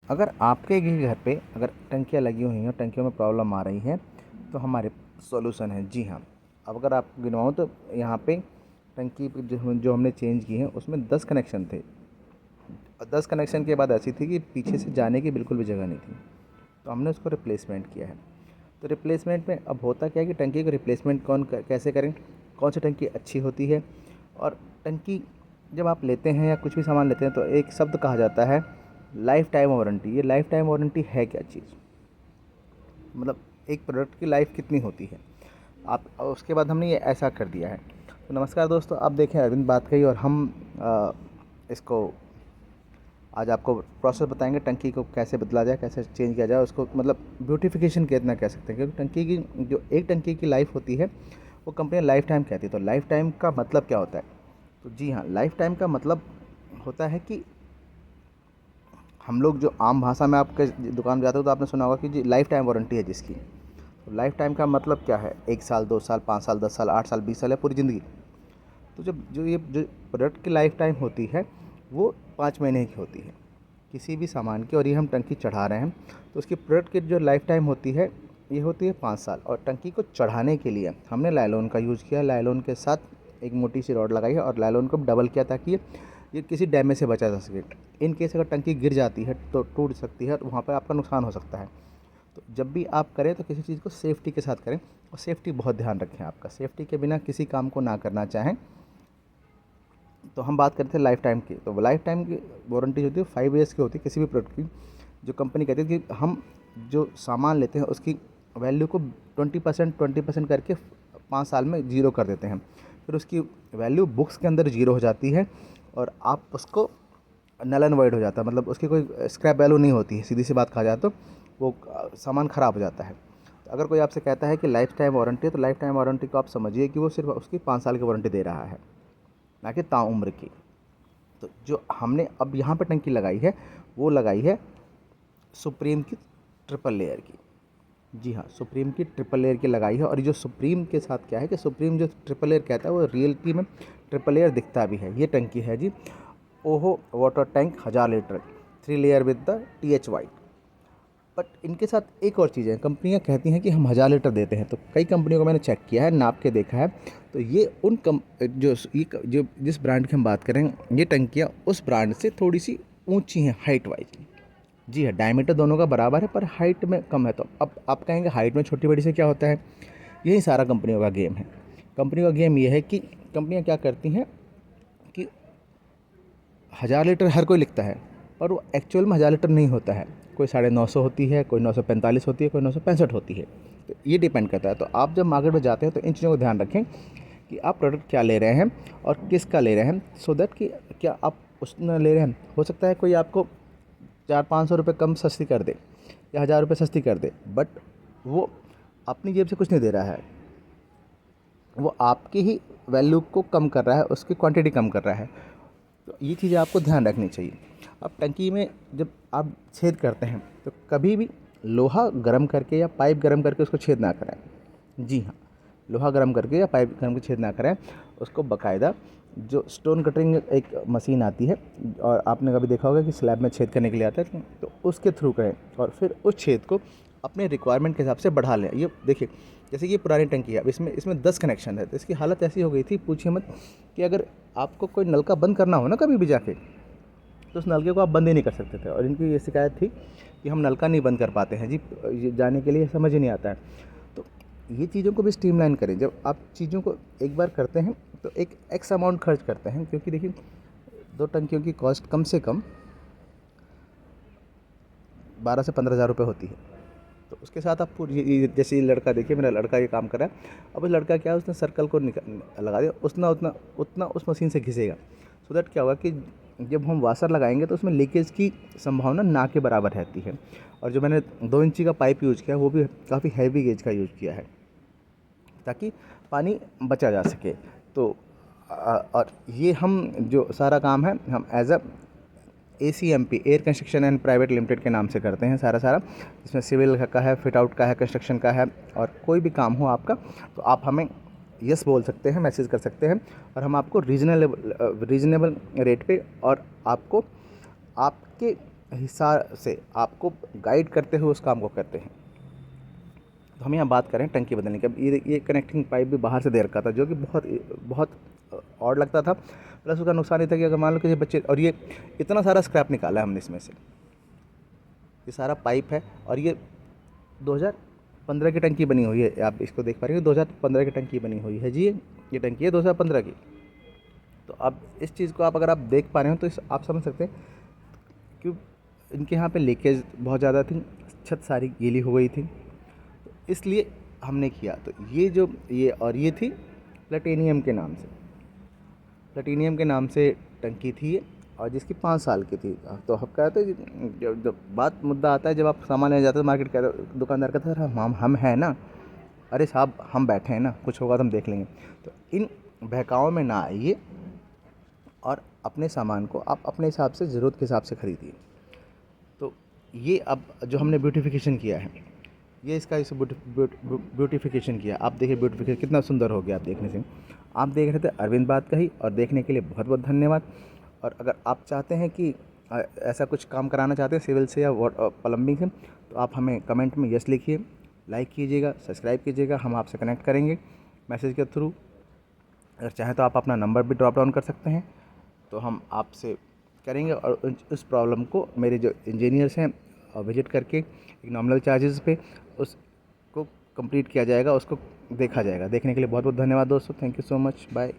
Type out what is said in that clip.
अगर आपके भी घर पे अगर टंकियाँ लगी हुई हैं और टंकियों में प्रॉब्लम आ रही है तो हमारे सॉल्यूशन है। जी हाँ, अब अगर आप गिनवाऊँ तो यहाँ पे टंकी पे जो हमने चेंज की है उसमें 10 कनेक्शन थे और 10 कनेक्शन के बाद ऐसी थी कि पीछे से जाने की बिल्कुल भी जगह नहीं थी, तो हमने उसको रिप्लेसमेंट किया है। तो रिप्लेसमेंट में अब होता क्या है कि टंकी को रिप्लेसमेंट कैसे करें, कौन सी टंकी अच्छी होती है। और टंकी जब आप लेते हैं या कुछ भी सामान लेते हैं तो एक शब्द कहा जाता है लाइफ टाइम वारंटी। ये लाइफ टाइम वारंटी है क्या चीज़, मतलब एक प्रोडक्ट की लाइफ कितनी होती है। आप उसके बाद हमने ये ऐसा कर दिया है। तो नमस्कार दोस्तों, आप देखें अरविंद बात कही और हम इसको आज आपको प्रोसेस बताएंगे टंकी को कैसे बदला जाए, कैसे चेंज किया जाए उसको, मतलब ब्यूटिफिकेशन कितना कह सकते हैं, क्योंकि टंकी की जो एक टंकी की लाइफ होती है वो कंपनी लाइफ टाइम कहती है। तो लाइफ टाइम का मतलब क्या होता है? तो जी हाँ, लाइफ टाइम का मतलब होता है कि हम लोग जो आम भाषा में आपके दुकान में जाते हो तो आपने सुना होगा कि जी लाइफ टाइम वारंटी है जिसकी। तो लाइफ टाइम का मतलब क्या है? 1 साल, 2 साल, 5 साल, 10 साल, 8 साल, 20 साल या पूरी ज़िंदगी। तो जब जो प्रोडक्ट की लाइफ टाइम होती है वो 5 महीने की होती है किसी भी सामान की, और ये हम टंकी चढ़ा रहे हैं तो उसकी प्रोडक्ट की जो लाइफ टाइम होती है ये होती है 5 साल। और टंकी को चढ़ाने के लिए हमने लाइलॉन का यूज़ किया, लाइलॉन के साथ एक मोटी सी रॉड लगाई है और लाइलॉन को डबल किया ताकि ये किसी डैमेज से बचा जा सके। इन केस अगर टंकी गिर जाती है तो टूट सकती है, तो वहाँ पर आपका नुकसान हो सकता है। तो जब भी आप करें तो किसी चीज़ को सेफ्टी के साथ करें, और सेफ्टी बहुत ध्यान रखें आपका, सेफ्टी के बिना किसी काम को ना करना चाहें। तो हम बात करते हैं लाइफ टाइम की। तो लाइफ टाइम की वारंटी होती है 5 ईयर्स की होती है किसी भी प्रोडक्ट की। जो कंपनी कहती है कि हम जो सामान लेते हैं उसकी वैल्यू को 20% करके 5 साल में ज़ीरो कर देते हैं। फिर उसकी वैल्यू बुक्स के अंदर ज़ीरो हो जाती है और आप उसको नल एंड वाइड हो जाता है, मतलब उसकी कोई स्क्रैप वैल्यू नहीं होती है। सीधी सी बात कहा जाए तो वो सामान ख़राब हो जाता है। तो अगर कोई आपसे कहता है कि लाइफ टाइम वारंटी है तो लाइफ टाइम वारंटी को आप समझिए कि वो सिर्फ उसकी 5 साल की वारंटी दे रहा है, ना कि ताउम्र की। तो जो हमने अब यहाँ पर टंकी लगाई है वो लगाई है सुप्रीम की ट्रिपल लेयर की। जी हाँ, सुप्रीम की ट्रिपल लेयर की लगाई है। और ये जो सुप्रीम के साथ क्या है कि सुप्रीम जो ट्रिपल लेयर कहता है वो रियलिटी में ट्रिपल लेयर दिखता भी है। ये टंकी है जी ओहो water tank 1000 litre 3 layer with the TH Y. But इनके साथ एक और चीज़ है, कंपनियां कहती हैं कि हम 1000 लीटर देते हैं। तो कई कंपनियों को मैंने चेक किया है, नाप के देखा है, तो ये उन कम जो जिस ब्रांड की हम बात करें ये टंकियां उस ब्रांड से थोड़ी सी ऊंची हैं हाइट वाइज। जी हाँ, डायमीटर दोनों का बराबर है पर हाइट में कम है। तो अब आप कहेंगे हाइट में छोटी बड़ी से क्या होता है? यही सारा कंपनियों का गेम है। कंपनियों का गेम ये है कि कंपनियां क्या करती हैं कि 1000 लीटर हर कोई लिखता है पर वो एक्चुअल में 1000 लीटर नहीं होता है। कोई 950 होती है, कोई 945 होती है, कोई 965 होती है। तो ये डिपेंड करता है। तो आप जब मार्केट में जाते हैं तो इन चीज़ों को ध्यान रखें कि आप प्रोडक्ट क्या ले रहे हैं और किसका ले रहे हैं, सो दैट कि क्या आप उसमें ले रहे हैं। हो सकता है कोई आपको 400-500 रुपये कम सस्ती कर दे या 1000 रुपये सस्ती कर दे, बट वो अपनी जेब से कुछ नहीं दे रहा है, वो आपकी ही वैल्यू को कम कर रहा है, उसकी क्वांटिटी कम कर रहा है। तो ये चीज़ें आपको ध्यान रखनी चाहिए। अब टंकी में जब आप छेद करते हैं तो कभी भी लोहा गर्म करके या पाइप गर्म करके उसको छेद ना करें। जी हाँ, लोहा गर्म करके या पाइप गर्म करके छेद ना करें, उसको बाकायदा जो स्टोन कटरिंग एक मशीन आती है और आपने कभी देखा होगा कि स्लैब में छेद करने के लिए आता है, तो उसके थ्रू करें और फिर उस छेद को अपने रिक्वायरमेंट के हिसाब से बढ़ा लें। ये देखिए, जैसे ये पुरानी टंकी है, अब इसमें 10 कनेक्शन है, तो इसकी हालत ऐसी हो गई थी पूछिए मत, कि अगर आपको कोई नलका बंद करना हो ना कभी भी जाके, तो उस नलके को आप बंद ही नहीं कर सकते थे। और इनकी ये शिकायत थी कि हम नलका नहीं बंद कर पाते हैं जी, ये जाने के लिए समझ ही नहीं आता है। तो ये चीज़ों को भी स्ट्रीमलाइन करें। जब आप चीज़ों को एक बार करते हैं तो एक एक्स अमाउंट खर्च करते हैं, क्योंकि देखिए 2 टंकियों की कॉस्ट कम से कम 12 से 15 हज़ार रुपये होती है। तो उसके साथ आप जैसे ये लड़का, देखिए मेरा लड़का ये काम कर रहा है। अब उस लड़का क्या है, उसने सर्कल को लगा दिया, उतना उतना उतना उस मशीन से घिसेगा। सो दैट क्या होगा कि जब हम वाशर लगाएंगे तो उसमें लीकेज की संभावना ना के बराबर रहती है। और जो मैंने 2 इंची का पाइप यूज़ किया वो भी काफ़ी हैवी गेज का यूज़ किया है ताकि पानी बचा जा सके। तो और ये हम जो सारा काम है हम as a ACMP air construction and private limited के नाम से करते हैं सारा। इसमें सिविल का है, फिट आउट का है, कंस्ट्रक्शन का है, और कोई भी काम हो आपका तो आप हमें यस बोल सकते हैं, मैसेज कर सकते हैं, और हम आपको रीजनेबल रेट पे और आपको आपके हिस्सा से आपको गाइड करते हुए उस काम को करते हैं। तो हम यहाँ बात करें टंकी बदलने की। अब ये कनेक्टिंग पाइप भी बाहर से दे रखा था, जो कि बहुत ऑड लगता था। प्लस उसका नुकसान ये था कि अगर मान लो किसी बच्चे, और ये इतना सारा स्क्रैप निकाला है हमने इसमें से, ये सारा पाइप है, और ये 2015 की टंकी बनी हुई है। आप इसको देख पा रहे हो, 2015 की टंकी बनी हुई है जी। ये टंकी है 2015 की। तो अब इस चीज़ को आप अगर आप देख पा रहे हो तो आप समझ सकते हैं कि इनके यहाँ पे लीकेज बहुत ज़्यादा थी, छत सारी गीली हो गई थी। तो इसलिए हमने किया। तो ये थी प्लेटिनियम के नाम से, प्लेटिनियम के नाम से टंकी थी ये, और जिसकी 5 साल की थी। तो हम कहते हैं, जब बात मुद्दा आता है, जब आप सामान लेने जाते हो मार्केट, कहते दुकानदार कहता है हम हैं ना, अरे साहब हम बैठे हैं ना, कुछ होगा तो हम देख लेंगे। तो इन बहकावों में ना आइए और अपने सामान को आप अपने हिसाब से, ज़रूरत के हिसाब से ख़रीदिए। तो ये अब जो हमने ब्यूटिफिकेशन किया है, ये इसका इस ब्यूटिफिकेशन किया, आप देखिए ब्यूटिफिकेशन कितना सुंदर हो गया। आप देखने से, आप देख रहे थे अरविंद बात कही, और देखने के लिए बहुत बहुत धन्यवाद। और अगर आप चाहते हैं कि ऐसा कुछ काम कराना चाहते हैं सिविल से या प्लम्बिंग से, तो आप हमें कमेंट में यस लिखिए, लाइक कीजिएगा, सब्सक्राइब कीजिएगा। हम आपसे कनेक्ट करेंगे मैसेज के थ्रू। अगर चाहें तो आप अपना नंबर भी ड्रॉप डाउन कर सकते हैं, तो हम आपसे करेंगे, और उस प्रॉब्लम को मेरे जो इंजीनियर्स हैं विजिट करके एक नॉमिनल चार्जेस पे उसको कंप्लीट किया जाएगा, उसको देखा जाएगा। देखने के लिए बहुत बहुत धन्यवाद दोस्तों। Thank you so much. Bye.